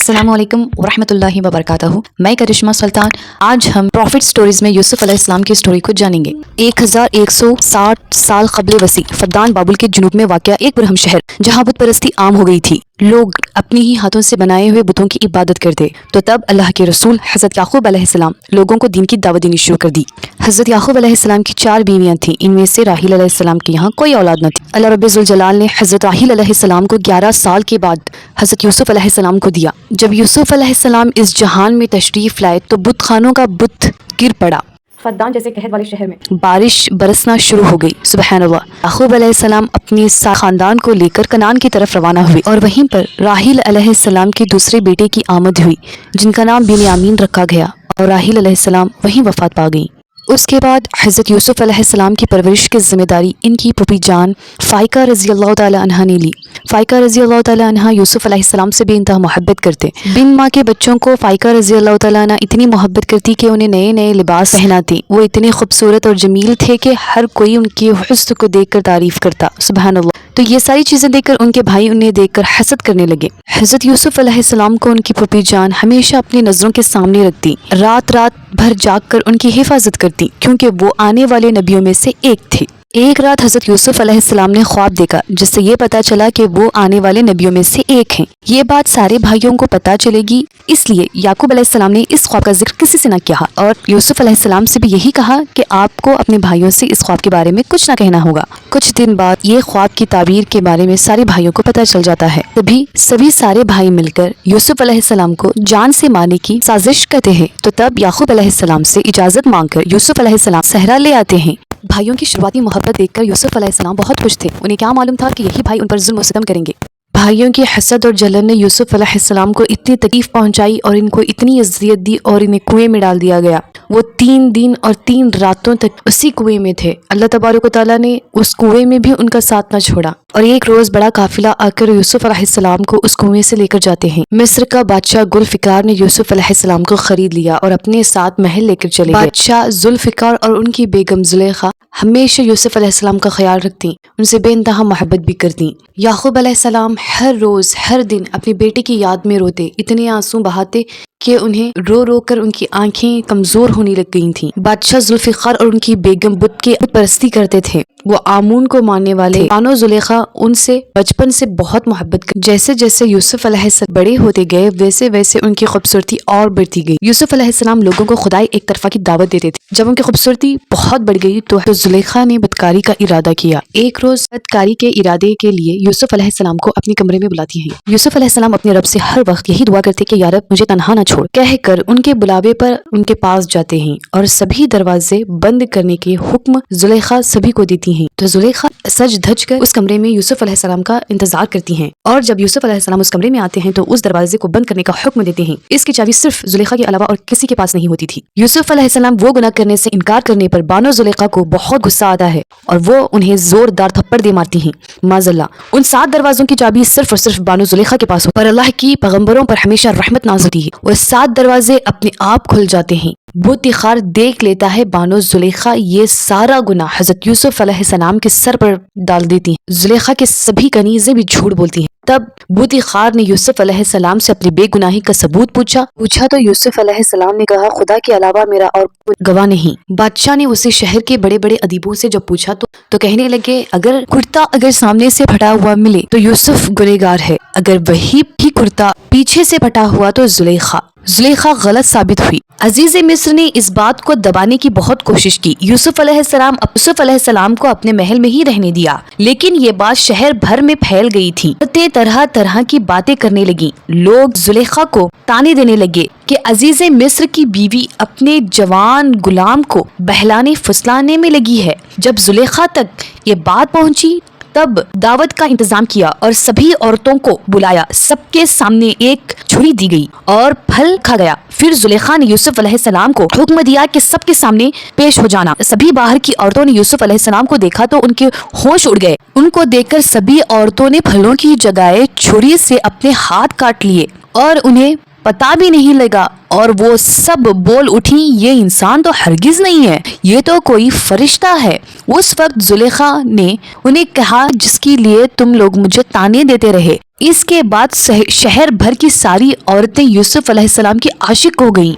अस्सलाम वालेकुम वरहमतुल्लाहि वबरकातुहू। मैं करिश्मा सुल्तान। आज हम प्रॉफिट स्टोरीज में यूसुफ अलैहिस्सलाम की स्टोरी को जानेंगे। 1160 साल क़ब्ल वसी फद्दान बाबुल के जुनूब में वाक़या एक बुरहम शहर, जहाँ बुत परस्ती आम हो गई थी। लोग अपनी ही हाथों से बनाए हुए बुतों की इबादत करते। तो तब अल्लाह के रसूल हज़रत याक़ूब अलैहिस्सलाम लोगों को दीन की दावत देनी शुरू कर दी। हज़रत याक़ूब अलैहिस्सलाम की 4 बीवियाँ थीं। इनमें से राहील अलैहिस्सलाम के यहाँ कोई औलाद न थी। अल्लाह रब्बुल ज़ुल जलाल ने हज़रत राहील अलैहिस्सलाम को 11 साल के बाद हज़रत यूसुफ अलैहिस्सलाम को दिया। जब यूसुफ अलैहिस्सलाम इस जहान में तशरीफ़ लाए तो बुत खानों का बुत गिर पड़ा। फद्दान जैसे कहत वाले शहर में बारिश बरसना शुरू हो गई। सुबहानअल्लाह। याक़ूब अलैहिस्सलाम अपने खानदान को लेकर कनान की तरफ रवाना हुए और वहीं पर राहील अलैहिस्सलाम के दूसरे बेटे की आमद हुई, जिनका नाम बिन्यामीन रखा गया, और राहील अलैहिस्सलाम वहीं वफ़ात पा गई। उसके बाद हज़रत यूसुफ अलैहिस्सलाम की परवरिश की ज़िम्मेदारी इनकी पुपी जान फ़ाइका रज़ी अल्लाह तआला अन्हा ने ली। फ़ाइका रज़ी अल्लाह तआला अन्हा यूसुफ अलैहिस्सलाम से बेइंतहा मोहब्बत करते। बिन माँ के बच्चों को फ़ाइका रज़ी अल्लाह तआला अन्हा इतनी मोहब्बत करती कि उन्हें नए नए लिबास पहनाती। वो इतने खूबसूरत और जमील थे कि हर कोई उनके हुस्न को देखकर तारीफ़ करता। सुबहानअल्लाह। तो ये सारी चीज़ें देखकर उनके भाई उन्हें देखकर हसद करने लगे। हज़रत यूसुफ अलैहिस्सलाम को उनकी पुपी जान हमेशा अपनी नज़रों के सामने रखती, रात रात भर जागकर उनकी हिफाजत करती, क्योंकि वो आने वाले नबियों में से एक थे। एक रात हज़रत यूसुफ अलैहिस्सलाम ने ख्वाब देखा, जिससे ये पता चला कि वो आने वाले नबियों में से एक हैं। ये बात सारे भाइयों को पता चलेगी, इसलिए याकूब अलैहिस्सलाम ने इस ख्वाब का जिक्र किसी से न किया और यूसुफ अलैहिस्सलाम से भी यही कहा कि आपको अपने भाइयों से इस ख्वाब के बारे में कुछ न कहना होगा। कुछ दिन बाद ये ख्वाब की ताबीर के बारे में सारे भाइयों को पता चल जाता है। तभी सभी सारे भाई मिलकर यूसुफ अलैहिस्सलाम को जान से मारने की साजिश करते हैं। तो तब याकूब अलैहिस्सलाम से इजाज़त मांगकर यूसुफ अलैहिस्सलाम सहरा ले आते हैं। भाइयों की शुरुआती मोहब्बत देखकर यूसुफ अलैहिस्सलाम बहुत खुश थे। उन्हें क्या मालूम था कि यही भाई उन पर जुल्म और सितम करेंगे। भाइयों की हसद और जलन ने यूसुफ अलैहिस्सलाम को इतनी तकलीफ पहुंचाई और इनको इतनी अज़ियत दी और इन्हें कुएं में डाल दिया गया। वो 3 दिन और 3 रातों तक उसी कुएं में थे। अल्लाह तबारक व तआला ने उस कुएं में भी उनका साथ न छोड़ा और एक रोज़ बड़ा काफिला आकर यूसुफ अलैहिस्सलाम को उस कुएं से लेकर जाते हैं। मिस्र का बादशाह जुल्फ़िकार ने यूसुफ अलैहिस्सलाम को खरीद लिया और अपने साथ महल लेकर चले गए। बादशाह जुल्फ़िकार और उनकी बेगम ज़ुलेखा हमेशा यूसुफ अलैहिस्सलाम का ख्याल रखती, उनसे बेइंतहा मोहब्बत भी करती। याकूब अलैहिस्सलाम हर रोज़ हर दिन अपने बेटे की याद में रोते, इतने आंसू बहाते कि उन्हें रो रो कर उनकी आंखें कमज़ोर होने लग गई थीं। बादशाह जुल्फ़िकार और उनकी बेगम बुत की परस्ती करते थे। वो आमून को मानने वाले बानो ज़ुलेखा उनसे बचपन से बहुत मोहब्बत कर। जैसे जैसे यूसुफ अलैहिस्सलाम बड़े होते गए वैसे वैसे उनकी खूबसूरती और बढ़ती गई। यूसुफ अलैहिस्सलाम लोगों को खुदाई एक तरफा की दावत देते थे। जब उनकी खूबसूरती बहुत बढ़ गई तो ज़ुलेखा ने बदकारी का इरादा किया। एक रोज़ बदकारी के इरादे के लिए यूसुफ अलैहिस्सलाम को अपने कमरे में बुलाती हैं। यूसुफ अलैहिस्सलाम अपने रब से हर वक्त यही दुआ करते कि या रब मुझे तन्हा न छोड़, कहकर उनके बुलावे पर उनके पास जाते हैं और सभी दरवाजे बंद करने के हुक्म ज़ुलेखा सभी को देती हैं। तो ज़ुलेखा सज धज कर उस कमरे में यूसुफ अलैहिस्सलाम का इंतजार करती हैं और जब यूसुफ अलैहिस्सलाम उस कमरे में आते हैं तो उस दरवाजे को बंद करने का हुक्म देते हैं। इसकी चाबी सिर्फ ज़ुलेखा के अलावा और किसी के पास नहीं होती थी। यूसुफ अलैहिस्सलाम वो गुनाह करने से इनकार करने पर बानो ज़ुलेखा को बहुत गुस्सा आता है और वो उन्हें जोरदार थप्पड़ दे मारती हैं। माज़अल्लाह। उन 7 दरवाजों की चाबी सिर्फ और सिर्फ बानो ज़ुलेखा के पास हो, पर अल्लाह की पैगंबरों पर हमेशा रहमत नाज़िल होती है। वो 7 दरवाजे अपने आप खुल जाते हैं। बुत-ए-खार देख लेता है बानो ज़ुलेखा ये सारा गुनाह हज़रत यूसुफ अलैहिस्सलाम के सर पर डाल देती हैं। ज़ुलेखा के सभी कनीज़ें भी झूठ बोलती हैं। तब बुत-ए-खार ने यूसुफ अलैहिस्सलाम से अपनी बेगुनाही का सबूत पूछा तो यूसुफ अलैहिस्सलाम ने कहा, खुदा के अलावा मेरा और कोई गवाह नहीं। बादशाह ने उसे शहर के बड़े बड़े अदीबों से जब पूछा तो कहने लगे, अगर कुर्ता अगर सामने से फटा हुआ मिले तो यूसुफ गुनहगार है, अगर वही भी कुर्ता पीछे से फटा हुआ तो ज़ुलेखा गलत साबित हुई। अजीज़ मिस्र ने इस बात को दबाने की बहुत कोशिश की। यूसुफ अलैहिस्सलाम को अपने महल में ही रहने दिया, लेकिन ये बात शहर भर में फैल गई थी। तरह तरह की बातें करने लगी। लोग ज़ुलेखा को ताने देने लगे कि अजीज़ मिस्र की बीवी अपने जवान गुलाम को बहलाने फुसलाने में लगी है। जब ज़ुलेखा तक ये बात पहुंची तब दावत का इंतजाम किया और सभी औरतों को बुलाया। सबके सामने एक छुरी दी गई और फल खा गया। फिर ज़ुलेखा ने यूसुफ अलैहिस्सलाम को हुक्म दिया कि सबके सामने पेश हो जाना। सभी बाहर की औरतों ने यूसुफ अलैहिस्सलाम को देखा तो उनके होश उड़ गए। उनको देखकर सभी औरतों ने फलों की जगह छुरी से अपने हाथ काट लिए और उन्हें पता भी नहीं लगा और वो सब बोल उठी, ये इंसान तो हरगिज नहीं है, ये तो कोई फरिश्ता है। उस वक्त जुलेखा ने उन्हें कहा, जिसके लिए तुम लोग मुझे ताने देते रहे। इसके बाद शहर भर की सारी औरतें यूसुफ अलैहिस्सलाम की आशिक हो गईं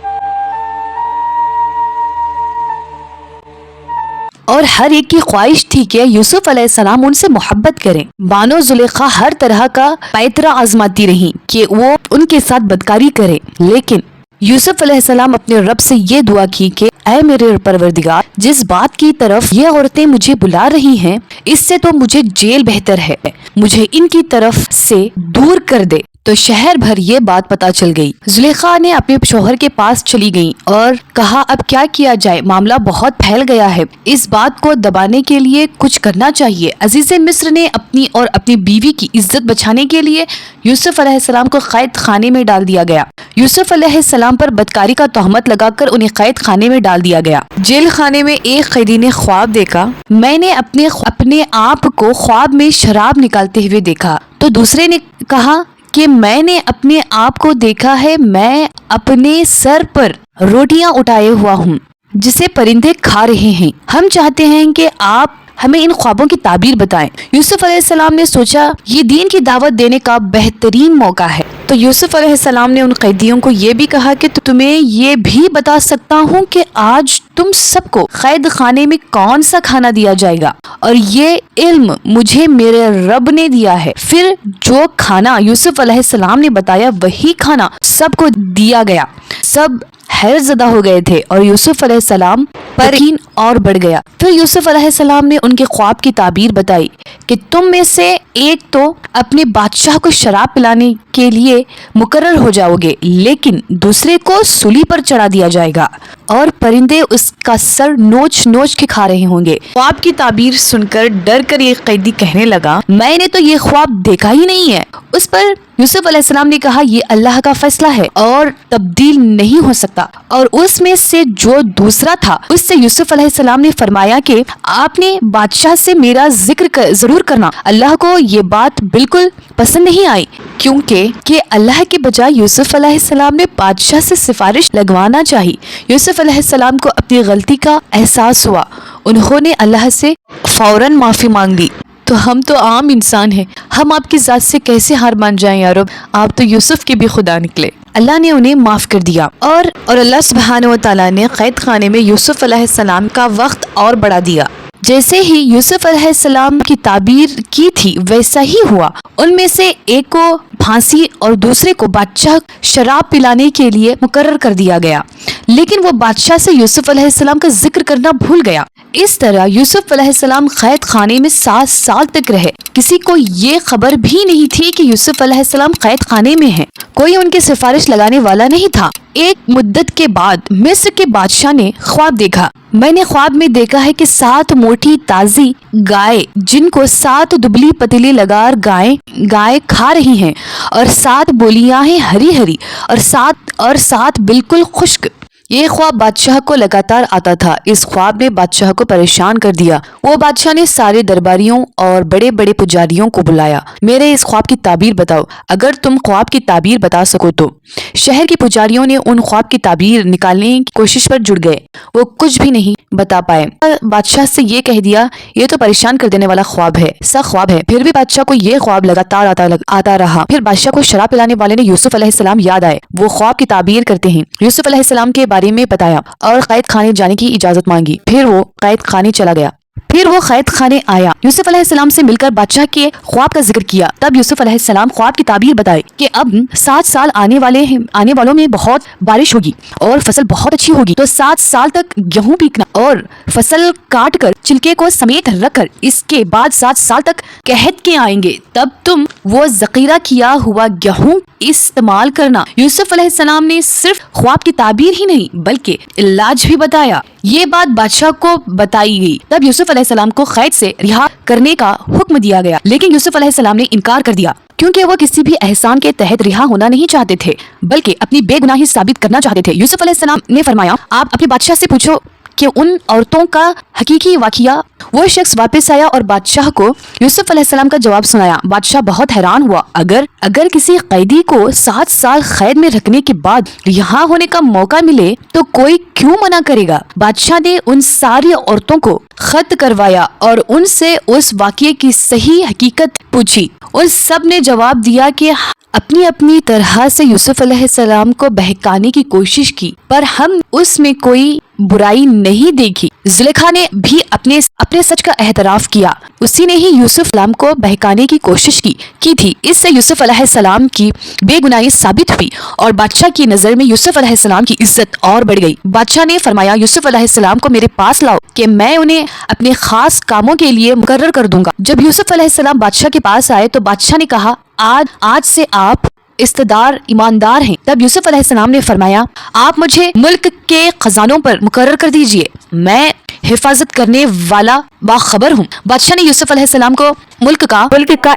और हर एक की ख्वाहिश थी कि यूसुफ अलैहिस्सलाम उनसे मोहब्बत करें। बानो जुलेखा हर तरह का पैतरा आजमाती रहीं कि वो उनके साथ बदकारी करे, लेकिन यूसुफ अलैहिस्सलाम अपने रब से ये दुआ की कि ऐ मेरे परवरदिगार, जिस बात की तरफ ये औरतें मुझे बुला रही हैं, इससे तो मुझे जेल बेहतर है, मुझे इनकी तरफ से दूर कर दे। तो शहर भर ये बात पता चल गई। जुलेखा ने अपने शौहर के पास चली गई और कहा, अब क्या किया जाए, मामला बहुत फैल गया है, इस बात को दबाने के लिए कुछ करना चाहिए। अजीज़े मिस्र ने अपनी और अपनी बीवी की इज्जत बचाने के लिए यूसुफ अलैहिस्सलाम को कैद खाने में डाल दिया गया। यूसुफ अलैहिस्सलाम पर बदकारी का तोहमत लगाकर उन्हें कैद खाने में डाल दिया गया। जेल खाने में एक कैदी ने ख्वाब देखा, मैंने अपने आप को ख्वाब में शराब निकालते हुए देखा। तो दूसरे ने कहा कि मैंने अपने आप को देखा है, मैं अपने सर पर रोटियां उठाए हुआ हूँ जिसे परिंदे खा रहे हैं। हम चाहते हैं कि आप हमें इन ख्वाबों की ताबीर बताएं। यूसुफ अलैहिस्सलाम ने सोचा, ये दीन की दावत देने का बेहतरीन मौका है। तो यूसुफ अलैहिस्सलाम ने उन कैदियों को ये भी कहा कि तुम्हें ये भी बता सकता हूँ कि आज तुम सबको कैद खाने में कौन सा खाना दिया जाएगा, और ये इल्म मुझे मेरे रब ने दिया है। फिर जो खाना यूसुफ अलैहिस्सलाम ने बताया वही खाना सबको दिया गया। सब हैरतज़दा हो गए थे और यूसुफ अलैहिस्सलाम पर यकीन और बढ़ गया। फिर यूसुफ अलैहिस्सलाम ने उनके ख्वाब की ताबीर बताई कि तुम में से एक तो अपने बादशाह को शराब पिलाने के लिए मुकर्रर हो जाओगे, लेकिन दूसरे को सूली पर चढ़ा दिया जाएगा और परिंदे उसका सर नोच नोच के खा रहे होंगे। ख्वाब की ताबीर सुनकर डर कर ये कैदी कहने लगा, मैंने तो ये ख्वाब देखा ही नहीं है। उस पर यूसुफ अलैहिस्सलाम ने कहा, ये अल्लाह का फैसला है और तब्दील नहीं हो सकता। और उसमें से जो दूसरा था, उससे यूसुफ अलैहिस्सलाम ने फरमाया कि आपने बादशाह से मेरा जिक्र जरूर करना। अल्लाह को ये बात बिल्कुल पसंद नहीं आई, क्योंकि अल्लाह के बजाय यूसुफ अलैहिस्सलाम ने बादशाह से सिफारिश लगवाना चाहिए। यूसुफ अलैहिस्सलाम को अपनी गलती का एहसास हुआ। उन्होंने अल्लाह से फौरन माफ़ी मांग ली। तो हम तो आम इंसान हैं, हम आपकी ज़ात से कैसे हार मान जाएं या रब, आप तो यूसुफ के भी खुदा निकले। अल्लाह ने उन्हें माफ़ कर दिया और अल्लाह सुब्हानहू व तआला ने कैद खाने में यूसुफ अलैहिस्सलाम का वक्त और बढ़ा दिया। जैसे ही यूसुफ अलैहिस्सलाम की ताबीर की थी वैसा ही हुआ। उनमें से एक को फांसी और दूसरे को बादशाह शराब पिलाने के लिए मुकर्रर कर दिया गया, लेकिन वो बादशाह से यूसुफ अलैहिस्सलाम का जिक्र करना भूल गया। इस तरह यूसुफ अलैहिस्सलाम कैद खाने में 7 साल तक रहे। किसी को ये खबर भी नहीं थी कि यूसुफ अलैहिस्सलाम कैद खाने में हैं। कोई उनकी सिफारिश लगाने वाला नहीं था। एक मुद्दत के बाद मिस्र के बादशाह ने ख्वाब देखा। मैंने ख्वाब में देखा है कि 7 मोटी ताजी गाय, जिनको 7 दुबली पतीली लगार गाय खा रही हैं, और 7 बोलियां हैं हरी हरी और 7 बिल्कुल खुश्क। ये ख्वाब बादशाह को लगातार आता था। इस ख्वाब ने बादशाह को परेशान कर दिया। वो बादशाह ने सारे दरबारियों और बड़े बड़े पुजारियों को बुलाया। मेरे इस ख्वाब की ताबीर बताओ, अगर तुम ख्वाब की ताबीर बता सको तो। शहर के पुजारियों ने उन ख्वाब की ताबीर निकालने की कोशिश पर जुट गए। वो कुछ भी नहीं बता पाए। बादशाह से ये कह दिया, ये तो परेशान कर देने वाला ख्वाब है, सा ख्वाब है। फिर भी बादशाह को ये ख्वाब लगातार आता रहा। फिर बादशाह को शराब पिलाने वाले ने यूसुफ अलैहिस्सलाम याद आए। वो ख्वाब की ताबीर करते हैं। यूसुफ अलैहिस्सलाम के बारे में बताया और कैद खाने जाने की इजाजत मांगी। फिर वो कैद खाने चला गया। फिर वो कैद खाने आया, यूसुफ अलैहिस्सलाम से मिलकर बादशाह के ख्वाब का जिक्र किया। तब यूसुफ अलैहिस्सलाम ख्वाब की ताबीर बताई कि अब 7 साल आने वालों में बहुत बारिश होगी और फसल बहुत अच्छी होगी। तो 7 साल तक गेहूं पीकना और फसल काट कर छिलके को समेत रखकर इसके बाद 7 साल तक कहत के आएंगे। तब तुम वो जखीरा किया हुआ गेहूं इस्तेमाल करना। यूसुफ अलैहिस्सलाम ने सिर्फ ख्वाब की ताबीर ही नहीं बल्कि इलाज भी बताया। ये बात बादशाह को बताई गई। तब यूसुफ अलैहिस्सलाम को कैद से रिहा करने का हुक्म दिया गया, लेकिन यूसुफ अलैहिस्सलाम ने इनकार कर दिया, क्योंकि वो किसी भी एहसान के तहत रिहा होना नहीं चाहते थे, बल्कि अपनी बेगुनाही साबित करना चाहते थे। यूसुफ अलैहिस्सलाम ने फरमाया, आप अपने बादशाह से पूछो کہ ان عورتوں کا حقیقی واقعہ۔ وہ شخص واپس آیا اور بادشاہ کو یوسف علیہ السلام کا جواب سنایا۔ بادشاہ بہت حیران ہوا۔ اگر کسی قیدی کو 7 سال قید میں رکھنے کے بعد رہا ہونے کا موقع ملے تو کوئی کیوں منع کرے گا؟ بادشاہ نے ان ساری عورتوں کو خط کروایا اور ان سے اس واقعے کی صحیح حقیقت پوچھی۔ ان سب نے جواب دیا کہ اپنی اپنی طرح سے یوسف علیہ السلام کو بہکانے کی کوشش کی، پر ہم اس میں کوئی برائی نہیں دیکھی۔ زلیخا نے بھی اپنے سچ کا اعتراف کیا، اسی نے ہی یوسف علیہ السلام کو بہکانے کی کوشش کی تھی۔ اس سے یوسف علیہ السلام کی بے گناہی ثابت ہوئی اور بادشاہ کی نظر میں یوسف علیہ السلام کی عزت اور بڑھ گئی۔ بادشاہ نے فرمایا، یوسف علیہ السلام کو میرے پاس لاؤ کہ میں انہیں اپنے خاص کاموں کے لیے مقرر کر دوں گا۔ جب یوسف علیہ السلام بادشاہ کے پاس آئے تو بادشاہ نے کہا، آج سے آپ استدار ایماندار ہیں۔ تب یوسف علیہ السلام نے فرمایا، آپ مجھے ملک کے خزانوں پر مقرر کر دیجئے، میں حفاظت کرنے والا باخبر ہوں۔ بادشاہ نے یوسف علیہ السلام کو ملک کا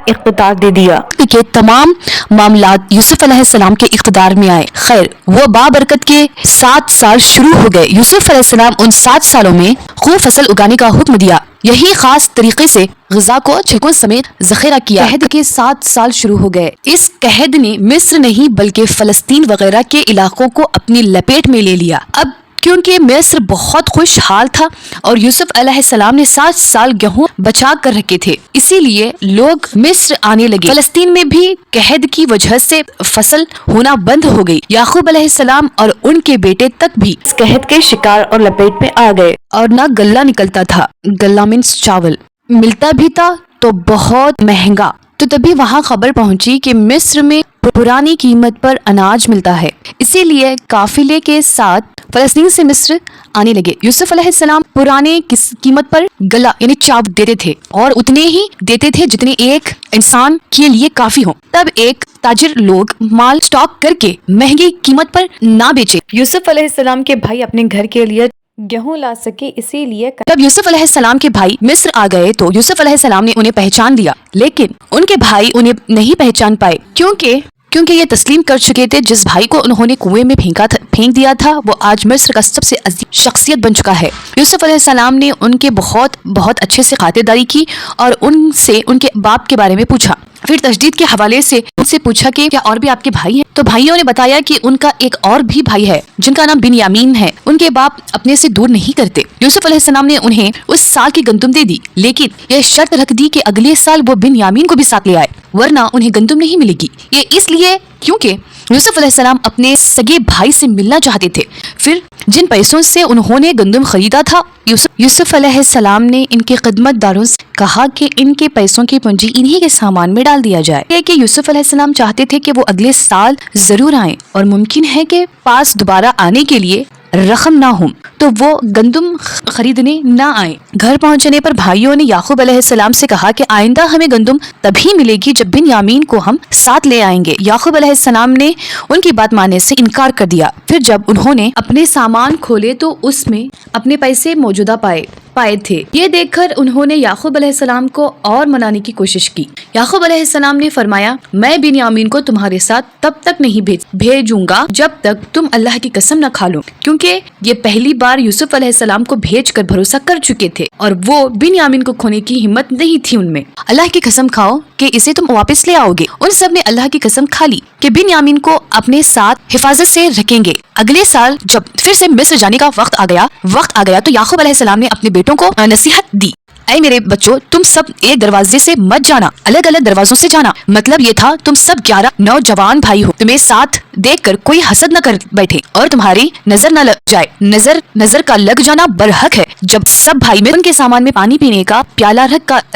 اقتدار دے دیا کہ تمام معاملات یوسف علیہ السلام کے اقتدار میں آئے۔ خیر، وہ بابرکت کے 7 سال شروع ہو گئے۔ یوسف علیہ السلام ان 7 سالوں میں خوب فصل اگانے کا حکم دیا، یہی خاص طریقے سے غذا کو چھلکوں سمیت ذخیرہ کیا۔ قحط کے 7 سال شروع ہو گئے۔ اس قحط نے مصر نہیں بلکہ فلسطین وغیرہ کے علاقوں کو اپنی لپیٹ میں لے لیا۔ اب کیونکہ مصر بہت خوشحال تھا اور یوسف علیہ السلام نے 7 سال گیہوں بچا کر رکھے تھے، اسی لیے لوگ مصر آنے لگے۔ فلسطین میں بھی قحط کی وجہ سے فصل ہونا بند ہو گئی۔ یعقوب علیہ السلام اور ان کے بیٹے تک بھی اس قحط کے شکار اور لپیٹ میں آ گئے، اور نہ غلہ نکلتا تھا، غلہ مینس چاول، ملتا بھی تھا تو بہت مہنگا۔ تو تبھی وہاں خبر پہنچی کہ مصر میں پرانی قیمت پر اناج ملتا ہے، اسی لیے قافلے کے ساتھ فلسطین سے مصر آنے لگے۔ یوسف علیہ السلام پرانے قیمت پر غلہ یعنی چاول دیتے تھے، اور اتنے ہی دیتے تھے جتنے ایک انسان کے لیے کافی ہوں۔ تب ایک تاجر لوگ مال سٹاک کر کے مہنگی قیمت پر نہ بیچے۔ یوسف علیہ السلام کے بھائی اپنے گھر کے لیے گیہوں لا سکے، اسی لیے جب یوسف علیہ السلام کے بھائی مصر آ گئے تو یوسف علیہ السلام نے انہیں پہچان لیا، لیکن ان کے بھائی انہیں نہیں پہچان پائے، کیونکہ یہ تسلیم کر چکے تھے جس بھائی کو انہوں نے کنویں میں پھینک دیا تھا وہ آج مصر کا سب سے عظیم شخصیت بن چکا ہے۔ یوسف علیہ السلام نے ان کے بہت اچھے سے خاطرداری کی اور ان سے ان کے باپ کے بارے میں پوچھا۔ پھر تشدید کے حوالے سے ان سے پوچھا کہ کیا اور بھی آپ کے بھائی ہیں؟ تو بھائیوں نے بتایا کہ ان کا ایک اور بھی بھائی ہے جن کا نام بنیامین ہے۔ ان کے باپ اپنے سے دور نہیں کرتے۔ یوسف علیہ السلام نے انہیں اس سال کی گندم دے دی، لیکن یہ شرط رکھ دی کہ اگلے سال وہ بنیامین کو بھی ساتھ لے آئے، ورنہ انہیں گندم نہیں ملے گی۔ یہ اس لیے کیونکہ یوسف علیہ السلام اپنے سگے بھائی سے ملنا چاہتے تھے۔ پھر جن پیسوں سے انہوں نے گندم خریدا تھا، یوسف علیہ السلام نے ان کے خدمت داروں سے کہا کہ ان کے پیسوں کی پونجی انہی کے سامان میں ڈال دیا جائے۔ کہ یوسف علیہ السلام چاہتے تھے کہ وہ اگلے سال ضرور آئیں، اور ممکن ہے کہ پاس دوبارہ آنے کے لیے رقم نہ ہوں تو وہ گندم خریدنے نہ آئیں۔ گھر پہنچنے پر بھائیوں نے یعقوب علیہ السلام سے کہا کہ آئندہ ہمیں گندم تبھی ملے گی جب بنیامین کو ہم ساتھ لے آئیں گے۔ یعقوب علیہ السلام نے ان کی بات ماننے سے انکار کر دیا۔ پھر جب انہوں نے اپنے سامان کھولے تو اس میں اپنے پیسے موجودہ پائے تھے۔ یہ دیکھ کر انہوں نے یعقوب علیہ السلام کو اور منانے کی کوشش کی۔ یعقوب علیہ السلام نے فرمایا، میں بنیامین کو تمہارے ساتھ تب تک نہیں بھیجوں گا جب تک تم اللہ کی قسم نہ کھا لو، کیونکہ یہ پہلی بار یوسف علیہ السلام کو بھیج کر بھروسہ کر چکے تھے اور وہ بنیامین کو کھونے کی ہمت نہیں تھی ان میں۔ اللہ کی قسم کھاؤ کہ اسے تم واپس لے آؤ گے۔ ان سب نے اللہ کی قسم کھا لی کہ بنیامین کو اپنے ساتھ حفاظت سے رکھیں گے۔ اگلے سال جب پھر سے مصر جانے کا وقت آ گیا تو یعقوب علیہ السلام نے اپنے بیٹوں کو نصیحت دی، اے میرے بچوں، تم سب ایک دروازے سے مت جانا، الگ الگ دروازوں سے جانا۔ مطلب یہ تھا تم سب 11 نوجوان بھائی ہو، تمہیں ساتھ دیکھ کر کوئی حسد نہ کر بیٹھے اور تمہاری نظر نہ لگ جائے۔ نظر کا لگ جانا برحق ہے۔ جب سب بھائی میں ان کے سامان میں پانی پینے کا پیالہ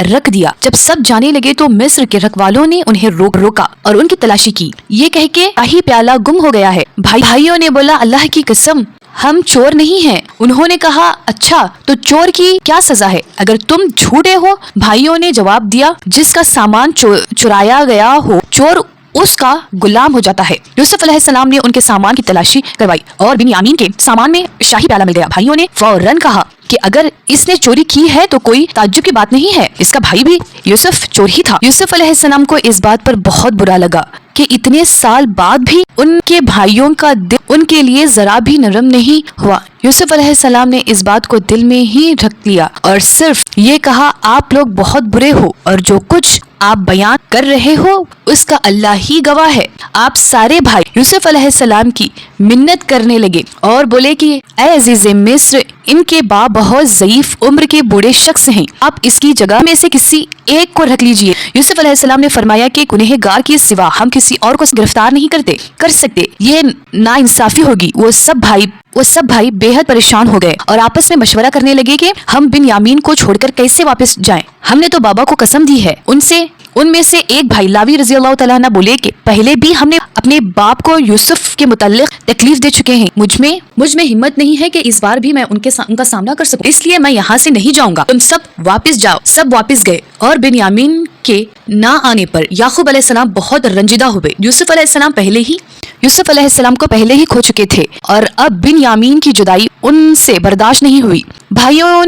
رکھ دیا، جب سب جانے لگے تو مصر کے رکھوالوں نے انہیں روکا اور ان کی تلاشی کی، یہ کہہ کے آہی پیالہ گم ہو گیا ہے۔ بھائیوں نے بولا، اللہ کی قسم ہم چور نہیں ہیں۔ انہوں نے کہا، اچھا تو چور کی کیا سزا ہے اگر تم جھوٹے ہو؟ بھائیوں نے جواب دیا، جس کا سامان چرایا گیا ہو چور اس کا غلام ہو جاتا ہے۔ یوسف علیہ السلام نے ان کے سامان کی تلاشی کروائی اور بنیامین کے سامان میں شاہی پیالہ مل گیا۔ بھائیوں نے فوراً کہا کہ اگر اس نے چوری کی ہے تو کوئی تعجب کی بات نہیں ہے، اس کا بھائی بھی یوسف چور ہی تھا۔ یوسف علیہ السلام کو اس بات پر بہت برا لگا کہ اتنے سال بعد بھی ان کے بھائیوں کا دل ان کے لیے ذرا بھی نرم نہیں ہوا۔ یوسف علیہ السلام نے اس بات کو دل میں ہی رکھ لیا اور صرف یہ کہا، آپ لوگ بہت برے ہو اور جو کچھ آپ بیان کر رہے ہو اس کا اللہ ہی گواہ ہے۔ آپ سارے بھائی یوسف علیہ السلام کی منت کرنے لگے اور بولے کہ اے عزیز مصر، ان کے باپ بہت ضعیف عمر کے بوڑھے شخص ہیں، آپ اس کی جگہ میں سے کسی ایک کو رکھ لیجئے۔ یوسف علیہ السلام نے فرمایا کہ گنہگار کے سوا ہم کسی اور کو گرفتار نہیں کر سکتے، یہ ناانصافی ہوگی۔ وہ سب بھائی بے حد پریشان ہو گئے اور آپس میں مشورہ کرنے لگے کہ ہم بنیامین کو چھوڑ کر کیسے واپس جائیں، ہم نے تو بابا کو قسم دی ہے۔ ان میں سے ایک بھائی لاوی رضی اللہ تعالیٰ عنہ بولے کہ پہلے بھی ہم نے اپنے باپ کو یوسف کے متعلق تکلیف دے چکے ہیں، مجھ میں ہمت نہیں ہے کہ اس بار بھی میں ان کا سامنا کر سکوں، اس لیے میں یہاں سے نہیں جاؤں گا، تم سب واپس جاؤ۔ سب واپس گئے اور بنیامین کے نہ آنے پر یعقوب علیہ السلام بہت رنجیدہ ہوئے۔ یوسف علیہ السلام کو پہلے ہی کھو چکے تھے اور اب بنیامین کی جدائی ان سے برداشت نہیں ہوئی۔ بھائیوں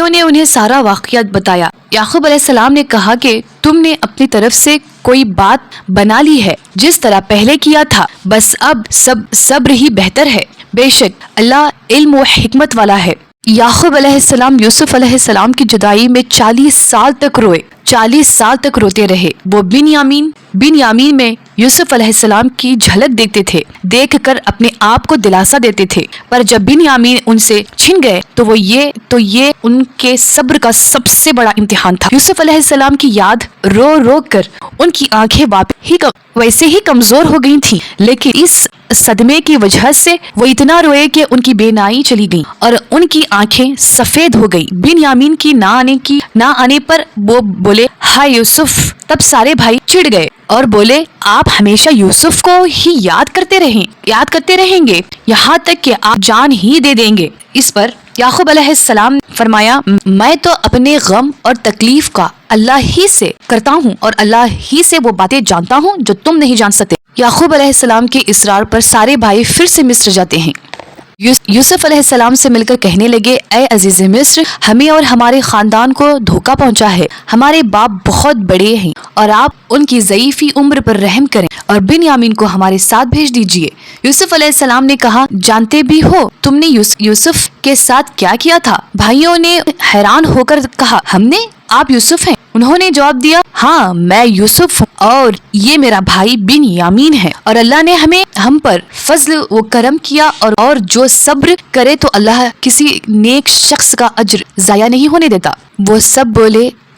نے انہیں سارا واقعہ بتایا۔ یعقوب علیہ السلام نے کہا کہ تم نے اپنی طرف سے کوئی بات بنا لی ہے جس طرح پہلے کیا تھا، بس اب صبر ہی بہتر ہے، بے شک اللہ علم و حکمت والا ہے۔ یعقوب علیہ السلام یوسف علیہ السلام کی جدائی میں 40 سال تک روتے رہے۔ وہ بنیامین میں یوسف علیہ السلام کی جھلک دیکھتے تھے، دیکھ کر اپنے آپ کو دلاسا دیتے تھے، پر جب بنیامین ان سے چھن گئے تو یہ ان کے صبر کا سب سے بڑا امتحان تھا۔ یوسف علیہ السلام کی یاد رو کر ان کی آنکھیں ویسے ہی کمزور ہو گئی تھیں، لیکن اس صدمے کی وجہ سے وہ اتنا روئے کہ ان کی بینائی چلی گئی اور ان کی آنکھیں سفید ہو گئی۔ بنیامین کی نہ آنے پر وہ بولے، ہائے یوسف! تب سارے بھائی چڑ گئے اور بولے، آپ ہمیشہ یوسف کو ہی یاد کرتے رہیں گے یہاں تک کہ آپ جان ہی دے دیں گے۔ اس پر یعقوب علیہ السلام نے فرمایا، میں تو اپنے غم اور تکلیف کا اللہ ہی سے کرتا ہوں اور اللہ ہی سے وہ باتیں جانتا ہوں جو تم نہیں جان سکتے۔ یعقوب علیہ السلام کے اصرار پر سارے بھائی پھر سے مصر جاتے ہیں۔ یوسف علیہ السلام سے مل کر کہنے لگے، اے عزیز مصر، ہمیں اور ہمارے خاندان کو دھوکہ پہنچا ہے، ہمارے باپ بہت بڑے ہیں اور آپ ان کی ضعیفی عمر پر رحم کریں اور بنیامین کو ہمارے ساتھ بھیج دیجیے۔ یوسف علیہ السلام نے کہا، جانتے بھی ہو تم نے یوسف کے ساتھ کیا کیا تھا؟ بھائیوں نے حیران ہو کر کہا، ہم نے؟ آپ یوسف ہیں؟ انہوں نے جواب دیا، ہاں میں یوسف ہوں اور یہ میرا بھائی بنیامین ہے، اور اللہ نے ہم پر فضل و کرم کیا اور جو صبر کرے تو اللہ کسی نیک شخص کا اجر ضائع نہیں ہونے دیتا۔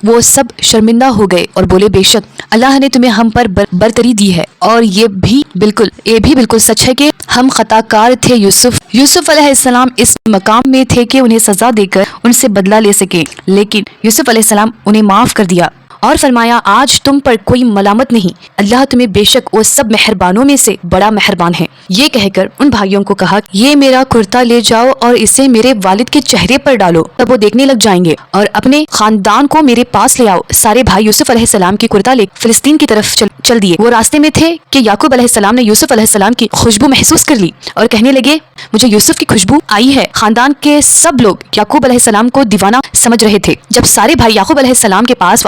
وہ سب شرمندہ ہو گئے اور بولے، بے شک اللہ نے تمہیں ہم پر برتری دی ہے اور یہ بھی بالکل سچ ہے کہ ہم خطا کار تھے۔ یوسف علیہ السلام اس مقام میں تھے کہ انہیں سزا دے کر ان سے بدلہ لے سکیں، لیکن یوسف علیہ السلام انہیں معاف کر دیا اور فرمایا، آج تم پر کوئی ملامت نہیں، اللہ تمہیں بے شک وہ سب مہربانوں میں سے بڑا مہربان ہے۔ یہ کہہ کر ان بھائیوں کو کہا، یہ میرا کرتا لے جاؤ اور اسے میرے والد کے چہرے پر ڈالو، تب وہ دیکھنے لگ جائیں گے، اور اپنے خاندان کو میرے پاس لے آؤ۔ سارے بھائی یوسف علیہ السلام کی کرتا لے فلسطین کی طرف چل دیے۔ وہ راستے میں تھے کہ یعقوب علیہ السلام نے یوسف علیہ السلام کی خوشبو محسوس کر لی اور کہنے لگے، مجھے یوسف کی خوشبو آئی ہے۔ خاندان کے سب لوگ یعقوب علیہ السلام کو دیوانہ سمجھ رہے تھے۔ جب سارے بھائی یعقوب علیہ السلام کے پاس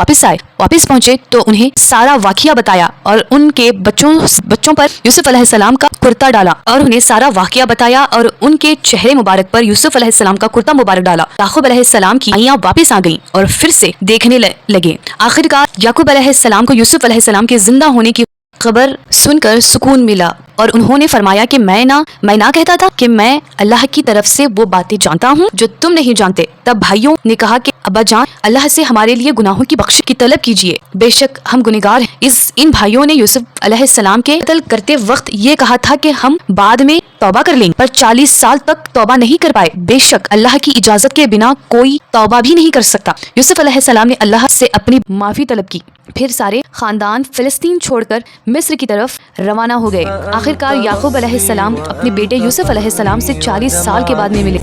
واپس پہنچے تو انہیں سارا واقعہ بتایا اور ان کے بچوں پر یوسف علیہ السلام کا کرتا ڈالا اور انہیں سارا واقعہ بتایا اور ان کے چہرے مبارک پر یوسف علیہ السلام کا کرتا مبارک ڈالا۔ یعقوب علیہ السلام کی آنکھیں واپس آ گئیں اور پھر سے دیکھنے لگے۔ آخرکار یعقوب علیہ السلام کو یوسف علیہ السلام کے زندہ ہونے کی خبر سن کر سکون ملا اور انہوں نے فرمایا کہ میں نہ کہتا تھا کہ میں اللہ کی طرف سے وہ باتیں جانتا ہوں جو تم نہیں جانتے۔ تب بھائیوں نے کہا کہ ابا جان، اللہ سے ہمارے لیے گناہوں کی بخشش کی طلب کیجیے، بے شک ہم گنہگار ہیں۔ ان بھائیوں نے یوسف علیہ السلام کے قتل کرتے وقت یہ کہا تھا کہ ہم بعد میں توبہ کر لیں گے، پر 40 سال تک توبہ نہیں کر پائے۔ بے شک اللہ کی اجازت کے بنا کوئی توبہ بھی نہیں کر سکتا۔ یوسف علیہ السلام نے اللہ سے اپنی معافی طلب کی، پھر سارے خاندان فلسطین چھوڑ کر مصر کی طرف روانہ ہو گئے۔ آخرکار یعقوب علیہ السلام اپنے بیٹے یوسف علیہ السلام سے 40 سال کے بعد میں ملے۔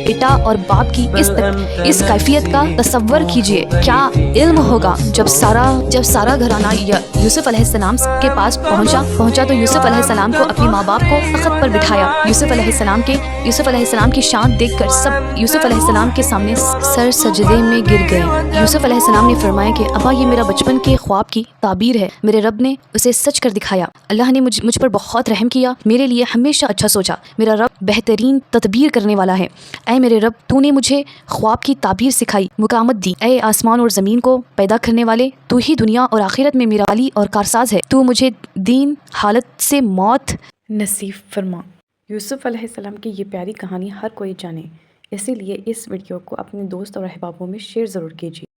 بیٹا اور باپ کی اس کیفیت کا تصور کیجئے، کیا علم ہوگا جب سارا گھرانہ یوسف علیہ السلام کے پاس پہنچا تو یوسف علیہ السلام کو اپنے ماں باپ کو تخت پر بٹھایا۔ یوسف علیہ السلام کی شان دیکھ کر سب یوسف علیہ السلام کے سامنے سر سجدے میں گر گئے۔ یوسف علیہ السلام نے فرمایا کہ ابا، یہ میرا بچپن کے خواب کی تعبیر ہے، میرے رب نے اسے سچ کر دکھایا۔ اللہ نے مجھ پر بہت رحم کیا، میرے لیے ہمیشہ اچھا سوچا۔ میرا رب بہترین تدبیر کرنے والا ہے۔ اے میرے رب، تو نے مجھے خواب کی تعبیر سکھائی، مقامت دی۔ اے آسمان اور زمین کو پیدا کرنے والے، تو ہی دنیا اور آخرت میں میرا والی اور کارساز ہے۔ تو مجھے دین حالت سے موت نصیب فرما۔ یوسف علیہ السلام کی یہ پیاری کہانی ہر کوئی جانے، اسی لیے اس ویڈیو کو اپنے دوست اور احبابوں میں شیئر ضرور کیجیے۔